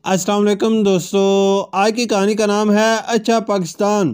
अस्सलाम वालेकुम दोस्तों, आज की कहानी का नाम है अच्छा पाकिस्तान।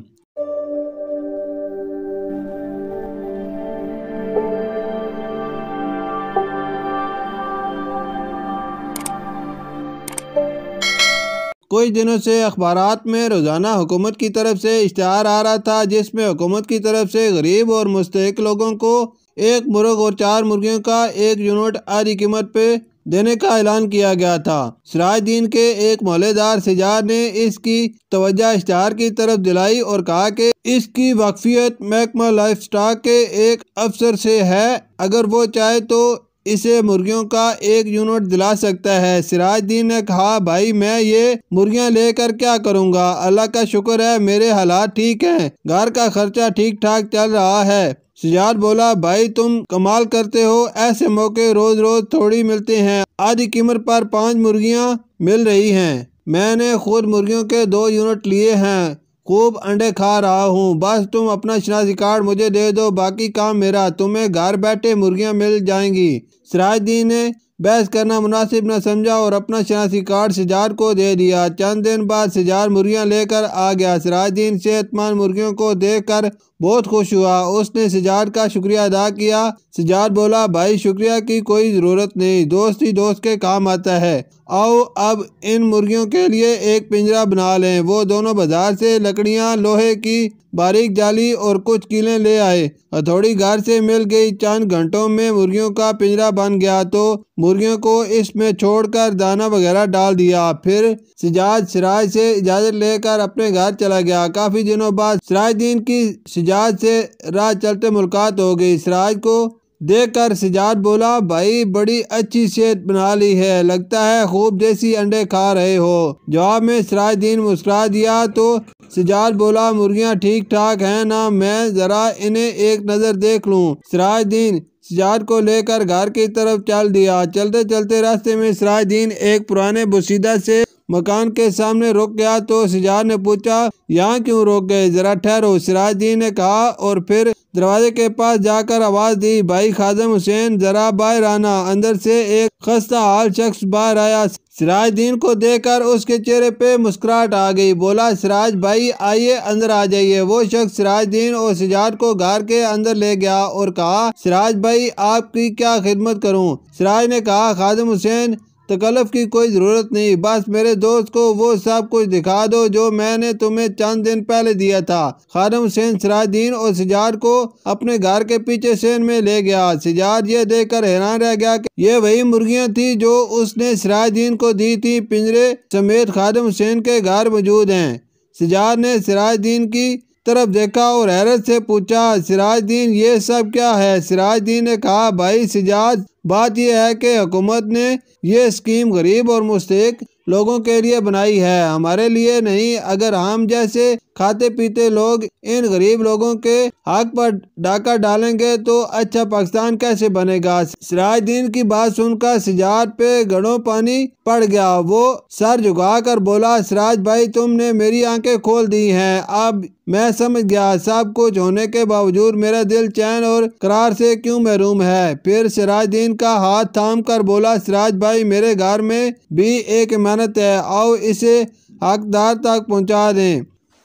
कुछ दिनों से अखबारात में रोज़ाना हुकूमत की तरफ से इश्तिहार आ रहा था, जिसमें हुकूमत की तरफ से गरीब और मुस्तहिक लोगों को एक मुर्ग और 4 मुर्गियों का एक यूनिट आधी कीमत पे देने का ऐलान किया गया था। सिराजुद्दीन के एक मोहल्लेदार सिजार ने इसकी तवज्जो इश्तिहार की तरफ दिलाई और कहा कि इसकी वाकफियत महकमा लाइफ स्टॉक के एक अफसर से है, अगर वो चाहे तो इसे मुर्गियों का एक यूनिट दिला सकता है। सिराजुद्दीन ने कहा, भाई मैं ये मुर्गियां लेकर क्या करूंगा, अल्लाह का शुक्र है मेरे हालात ठीक हैं, घर का खर्चा ठीक ठाक चल रहा है। सिजार बोला, भाई तुम कमाल करते हो, ऐसे मौके रोज रोज थोड़ी मिलते हैं, आधी कीमत पर 5 मुर्गियां मिल रही हैं। मैंने खुद मुर्गियों के 2 यूनिट लिए हैं, खूब अंडे खा रहा हूँ, बस तुम अपना शनाख्ती कार्ड मुझे दे दो, बाकी काम मेरा, तुम्हें घर बैठे मुर्गियां मिल जाएंगी। सिराजुद्दीन ने बहस करना मुनासिब न समझा और अपना शनाख्ती कार्ड सिजार को दे दिया। चंद दिन बाद सिजार मुर्गियां लेकर आ गया। सिराजुद्दीन सेहतमंद मुर्गियों को देखकर बहुत खुश हुआ। उसने सिजार का शुक्रिया अदा किया। सिजार बोला, भाई शुक्रिया की कोई ज़रूरत नहीं, दोस्त ही दोस्त के काम आता है। आओ अब इन मुर्गियों के लिए एक पिंजरा बना लें। वो दोनों बाजार से लकड़ियां, लोहे की बारीक जाली और कुछ कीलें ले आए। हथौड़ी घर से मिल गई। चंद घंटों में मुर्गियों का पिंजरा बन गया तो मुर्गियों को इसमें छोड़कर दाना वगैरह डाल दिया। फिर सिराज से इजाज़त लेकर अपने घर चला गया। काफ़ी दिनों बाद सिराजुद्दीन की सिराज से राह चलते मुलाकात हो गई। सिराज को देखकर सिजाद बोला, भाई बड़ी अच्छी सेहत बना ली है, लगता है खूब देसी अंडे खा रहे हो। जवाब में सिराजुद्दीन मुस्कुरा दिया तो सिजाद बोला, मुर्गियां ठीक ठाक हैं ना, मैं जरा इन्हें एक नज़र देख लूं। सिराजुद्दीन सिजाद को लेकर घर की तरफ चल दिया। चलते चलते रास्ते में सिराजुद्दीन एक पुराने बुसीदा से मकान के सामने रुक गया तो सिजाद ने पूछा, यहाँ क्यों रुक गए, जरा ठहरो। सिराजुद्दीन ने कहा और फिर दरवाजे के पास जाकर आवाज दी, भाई खादिम हुसैन जरा बाहर आना। अंदर से एक खस्ता हाल शख्स बाहर आया। सिराजुद्दीन को देखकर उसके चेहरे पे मुस्कुराहट आ गई। बोला, सिराज भाई आइए अंदर आ जाइए। वो शख्स सिराजुद्दीन और सिजाद को घर के अंदर ले गया और कहा, सिराज भाई आपकी क्या खिदमत करूं। सिराज ने कहा, खादिम हुसैन तकल्लुफ़ की कोई ज़रूरत नहीं, बस मेरे दोस्त को वो सब कुछ दिखा दो जो मैंने तुम्हें चंद दिन पहले दिया था। खादिम हुसैन सिराजुद्दीन और सिजार को अपने घर के पीछे सेन में ले गया। सिजार ये देखकर हैरान रह गया कि ये वही मुर्गियां थी जो उसने सिराजुद्दीन को दी थी। पिंजरे समेत खादिम हुसैन के घर मौजूद हैं। सिजार ने सिराजुद्दीन की तरफ देखा और हैरत से पूछा, सिराजुद्दीन ये सब क्या है। सिराजुद्दीन ने कहा, भाई सिजाद बात यह है कि हुकूमत ने ये स्कीम गरीब और मुस्तहिक लोगों के लिए बनाई है, हमारे लिए नहीं। अगर हम जैसे खाते पीते लोग इन गरीब लोगों के हक पर डाका डालेंगे तो अच्छा पाकिस्तान कैसे बनेगा। सिराजुद्दीन की बात सुनकर सिजार पे घड़ों पानी पड़ गया। वो सर झुकाकर बोला, सिराज भाई तुमने मेरी आंखें खोल दी हैं, अब मैं समझ गया सब कुछ होने के बावजूद मेरा दिल चैन और करार से क्यों महरूम है। फिर सिराजुद्दीन का हाथ थाम कर बोला, सिराज भाई मेरे घर में भी एक इमारत है, आओ इसे हकदार तक पहुंचा दें।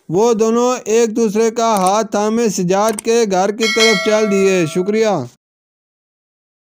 वो दोनों एक दूसरे का हाथ थामे सिजाद के घर की तरफ चल दिए। शुक्रिया।